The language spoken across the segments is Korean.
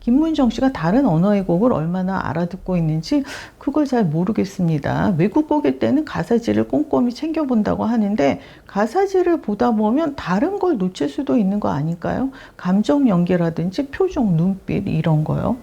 김문정 씨가 다른 언어의 곡을 얼마나 알아듣고 있는지 그걸 잘 모르겠습니다. 외국 곡일 때는 가사지를 꼼꼼히 챙겨본다고 하는데 가사지를 보다 보면 다른 걸 놓칠 수도 있는 거 아닐까요? 감정 연기라든지 표정, 눈빛 이런 거요.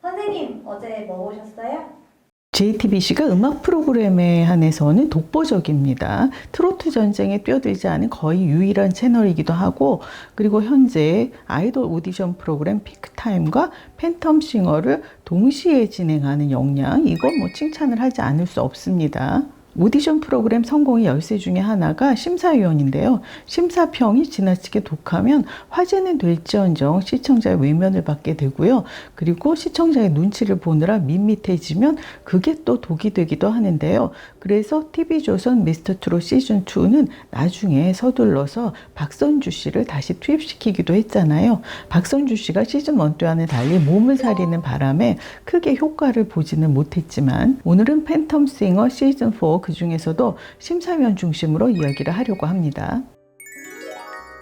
선생님, 어제 뭐 보셨어요? JTBC가 음악 프로그램에 한해서는 독보적입니다. 트로트 전쟁에 뛰어들지 않은 거의 유일한 채널이기도 하고, 그리고 현재 아이돌 오디션 프로그램 피크타임과 팬텀싱어를 동시에 진행하는 역량, 이건 뭐 칭찬을 하지 않을 수 없습니다. 오디션 프로그램 성공의 열쇠 중에 하나가 심사위원인데요. 심사평이 지나치게 독하면 화제는 될지언정 시청자의 외면을 받게 되고요. 그리고 시청자의 눈치를 보느라 밋밋해지면 그게 또 독이 되기도 하는데요. 그래서 TV조선 미스터트롯 시즌2는 나중에 서둘러서 박선주 씨를 다시 투입시키기도 했잖아요. 박선주 씨가 시즌1 때와는 달리 몸을 사리는 바람에 크게 효과를 보지는 못했지만 오늘은 팬텀싱어 시즌4 그 중에서도 심사위원 중심으로 이야기를 하려고 합니다.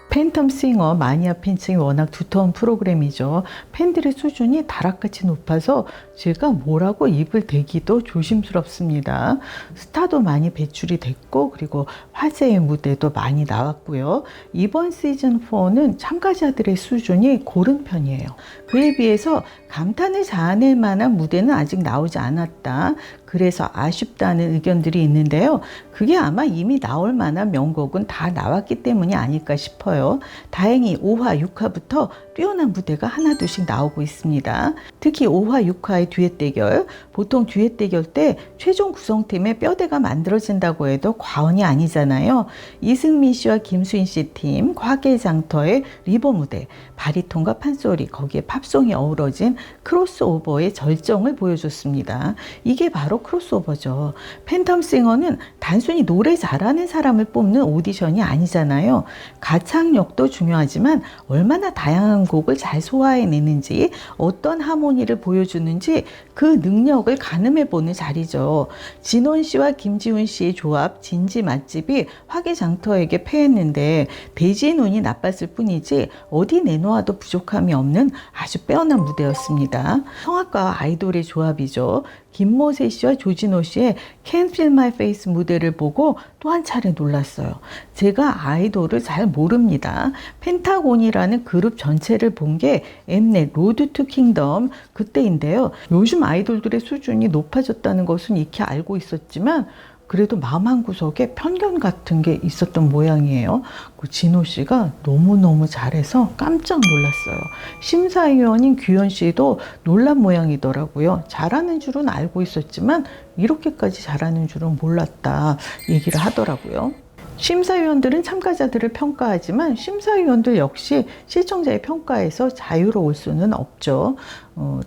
팬텀싱어 마니아 팬층이 워낙 두터운 프로그램이죠. 팬들의 수준이 다락같이 높아서 제가 뭐라고 입을 대기도 조심스럽습니다. 스타도 많이 배출이 됐고 그리고 화제의 무대도 많이 나왔고요. 이번 시즌4는 참가자들의 수준이 고른 편이에요. 그에 비해서 감탄을 자아낼 만한 무대는 아직 나오지 않았다. 그래서 아쉽다는 의견들이 있는데요. 그게 아마 이미 나올 만한 명곡은 다 나왔기 때문이 아닐까 싶어요. 다행히 5화, 6화부터 뛰어난 무대가 하나둘씩 나오고 있습니다. 특히 5화, 6화의 듀엣 대결, 보통 듀엣 대결 때 최종 구성팀의 뼈대가 만들어진다고 해도 과언이 아니잖아요. 이승민 씨와 김수인 씨 팀, 화개장터의 리버 무대, 바리톤과 판소리, 거기에 팝송이 어우러진 크로스오버의 절정을 보여줬습니다. 이게 바로 크로스오버죠. 팬텀싱어는 단순히 노래 잘하는 사람을 뽑는 오디션이 아니잖아요. 가창력도 중요하지만 얼마나 다양한 곡을 잘 소화해내는지, 어떤 하모니를 보여주는지 그 능력을 가늠해보는 자리죠. 진원 씨와 김지훈 씨의 조합 진지 맛집이 화개장터에게 패했는데 대지의 눈이 나빴을 뿐이지 어디 내놓아도 부족함이 없는 아주 빼어난 무대였습니다. 성악가와 아이돌의 조합이죠. 김모세 씨와 조진호 씨의 Can't Feel My Face 무대를 보고 또 한 차례 놀랐어요. 제가 아이돌을 잘 모릅니다. 펜타곤이라는 그룹 전체를 본 게 엠넷 로드 투 킹덤 그때인데요. 요즘 아이돌들의 수준이 높아졌다는 것은 익히 알고 있었지만 그래도 마음 한구석에 편견 같은 게 있었던 모양이에요. 그 진호 씨가 너무너무 잘해서 깜짝 놀랐어요. 심사위원인 규현 씨도 놀란 모양이더라고요. 잘하는 줄은 알고 있었지만 이렇게까지 잘하는 줄은 몰랐다 얘기를 하더라고요. 심사위원들은 참가자들을 평가하지만 심사위원들 역시 시청자의 평가에서 자유로울 수는 없죠.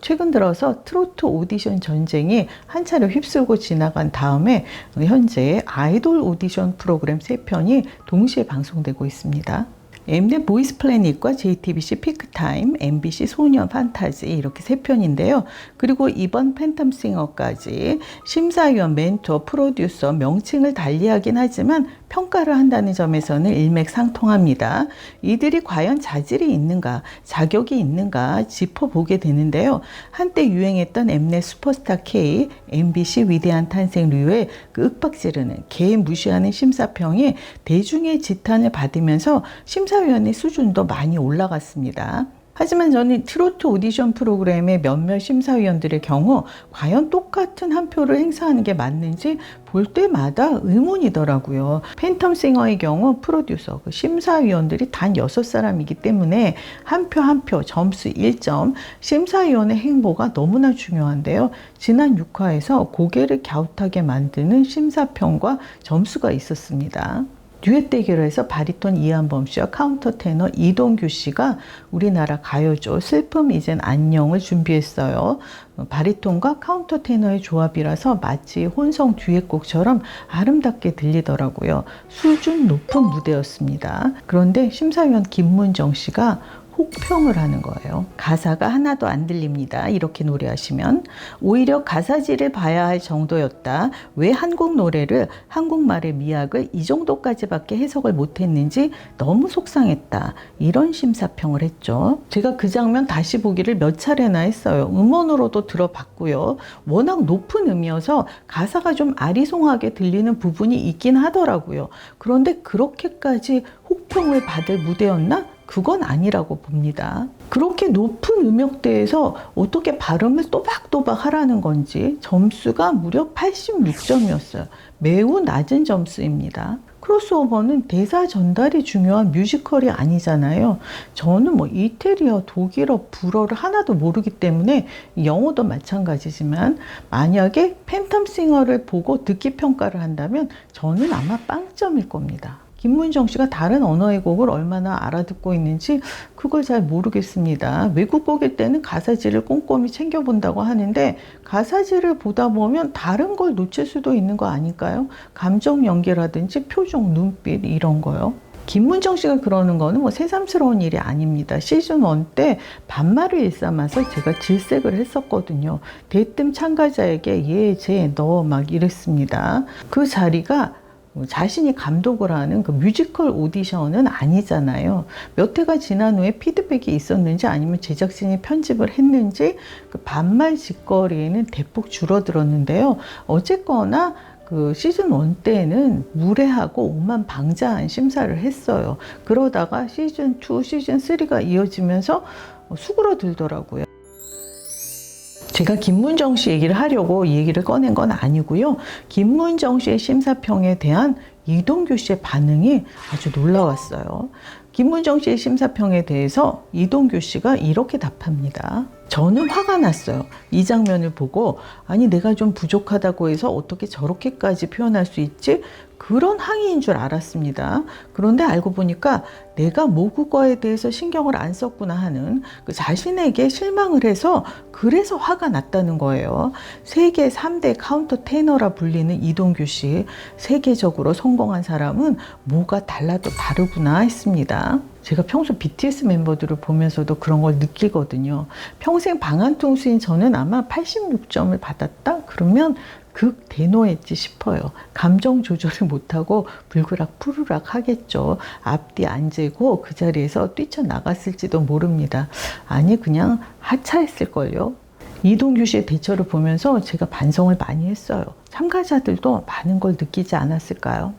최근 들어서 트로트 오디션 전쟁이 한 차례 휩쓸고 지나간 다음에 현재 아이돌 오디션 프로그램 3편이 동시에 방송되고 있습니다. 엠넷 보이스 플래닛과 JTBC 피크타임, MBC 소년 판타지 이렇게 3편인데요. 그리고 이번 팬텀싱어까지 심사위원, 멘토, 프로듀서 명칭을 달리하긴 하지만 평가를 한다는 점에서는 일맥상통합니다. 이들이 과연 자질이 있는가, 자격이 있는가 짚어보게 되는데요. 한때 유행했던 엠넷 슈퍼스타 K, MBC 위대한 탄생 류의 그 윽박지르는 개 무시하는 심사평이 대중의 지탄을 받으면서 심사위원의 수준도 많이 올라갔습니다. 하지만 저는 트로트 오디션 프로그램의 몇몇 심사위원들의 경우 과연 똑같은 한 표를 행사하는 게 맞는지 볼 때마다 의문이더라고요. 팬텀싱어의 경우 프로듀서, 심사위원들이 단 6사람이기 때문에 한 표 한 표 점수 1점, 심사위원의 행보가 너무나 중요한데요. 지난 6화에서 고개를 갸웃하게 만드는 심사평과 점수가 있었습니다. 듀엣 대결에서 바리톤 이한범 씨와 카운터 테너 이동규 씨가 우리나라 가요조 슬픔 이젠 안녕을 준비했어요. 바리톤과 카운터 테너의 조합이라서 마치 혼성 듀엣곡처럼 아름답게 들리더라고요. 수준 높은 무대였습니다. 그런데 심사위원 김문정 씨가 혹평을 하는 거예요. 가사가 하나도 안 들립니다. 이렇게 노래하시면 오히려 가사지를 봐야 할 정도였다. 왜 한국 노래를 한국말의 미학을 이 정도까지밖에 해석을 못했는지 너무 속상했다. 이런 심사평을 했죠. 제가 그 장면 다시 보기를 몇 차례나 했어요. 음원으로도 들어봤고요. 워낙 높은 음이어서 가사가 좀 아리송하게 들리는 부분이 있긴 하더라고요. 그런데 그렇게까지 혹평을 받을 무대였나? 그건 아니라고 봅니다. 그렇게 높은 음역대에서 어떻게 발음을 또박또박 하라는 건지 점수가 무려 86점이었어요. 매우 낮은 점수입니다. 크로스오버는 대사 전달이 중요한 뮤지컬이 아니잖아요. 저는 뭐 이태리어, 독일어, 불어를 하나도 모르기 때문에 영어도 마찬가지지만 만약에 팬텀싱어를 보고 듣기 평가를 한다면 저는 아마 빵점일 겁니다. 김문정 씨가 다른 언어의 곡을 얼마나 알아듣고 있는지 그걸 잘 모르겠습니다. 외국 곡일 때는 가사지를 꼼꼼히 챙겨본다고 하는데 가사지를 보다 보면 다른 걸 놓칠 수도 있는 거 아닐까요? 감정 연기라든지 표정, 눈빛 이런 거요. 김문정 씨가 그러는 거는 뭐 새삼스러운 일이 아닙니다. 시즌 1 때 반말을 일삼아서 제가 질색을 했었거든요. 대뜸 참가자에게 얘, 쟤, 너 막 이랬습니다. 그 자리가 자신이 감독을 하는 그 뮤지컬 오디션은 아니잖아요. 몇 회가 지난 후에 피드백이 있었는지 아니면 제작진이 편집을 했는지 그 반말 짓거리에는 대폭 줄어들었는데요. 어쨌거나 그 시즌 1 때는 무례하고 오만방자한 심사를 했어요. 그러다가 시즌 2, 시즌 3가 이어지면서 수그러들더라고요. 제가 김문정 씨 얘기를 하려고 이 얘기를 꺼낸 건 아니고요. 김문정 씨의 심사평에 대한 이동규 씨의 반응이 아주 놀라웠어요. 김문정 씨의 심사평에 대해서 이동규 씨가 이렇게 답합니다. 저는 화가 났어요. 이 장면을 보고 아니 내가 좀 부족하다고 해서 어떻게 저렇게까지 표현할 수 있지? 그런 항의인 줄 알았습니다. 그런데 알고 보니까 내가 모국어에 대해서 신경을 안 썼구나 하는 그 자신에게 실망을 해서 그래서 화가 났다는 거예요. 세계 3대 카운터 테너라 불리는 이동규 씨, 세계적으로 성공한 사람은 뭐가 달라도 다르구나 했습니다. 제가 평소 BTS 멤버들을 보면서도 그런 걸 느끼거든요. 평생 방한통수인 저는 아마 86점을 받았다? 그러면 극 대노했지 싶어요. 감정 조절을 못하고 불그락 푸르락 하겠죠. 앞뒤 안 재고 그 자리에서 뛰쳐나갔을지도 모릅니다. 아니 그냥 하차했을걸요. 이동규 씨의 대처를 보면서 제가 반성을 많이 했어요. 참가자들도 많은 걸 느끼지 않았을까요?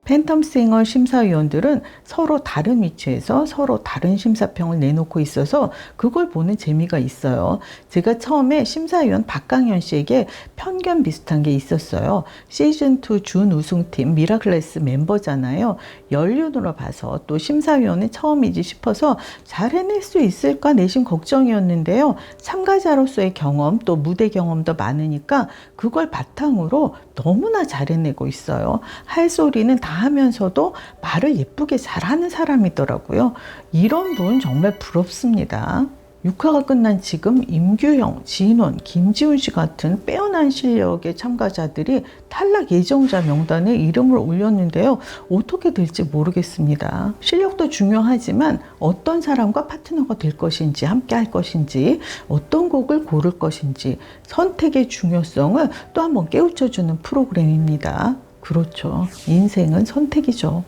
팬텀싱어 심사위원들은 서로 다른 위치에서 서로 다른 심사평을 내놓고 있어서 그걸 보는 재미가 있어요. 제가 처음에 심사위원 박강현 씨에게 편견 비슷한 게 있었어요. 시즌2 준 우승팀 미라클래스 멤버잖아요. 연륜으로 봐서 또 심사위원은 처음이지 싶어서 잘 해낼 수 있을까 내심 걱정이었는데요. 참가자로서의 경험 또 무대 경험도 많으니까 그걸 바탕으로 너무나 잘 해내고 있어요. 할 소리는 다 하면서도 말을 예쁘게 잘하는 사람이더라고요. 이런 분 정말 부럽습니다. 6화가 끝난 지금 임규형, 진원, 김지훈 씨 같은 빼어난 실력의 참가자들이 탈락 예정자 명단에 이름을 올렸는데요. 어떻게 될지 모르겠습니다. 실력도 중요하지만 어떤 사람과 파트너가 될 것인지, 함께 할 것인지, 어떤 곡을 고를 것인지 선택의 중요성을 또 한번 깨우쳐주는 프로그램입니다. 그렇죠. 인생은 선택이죠.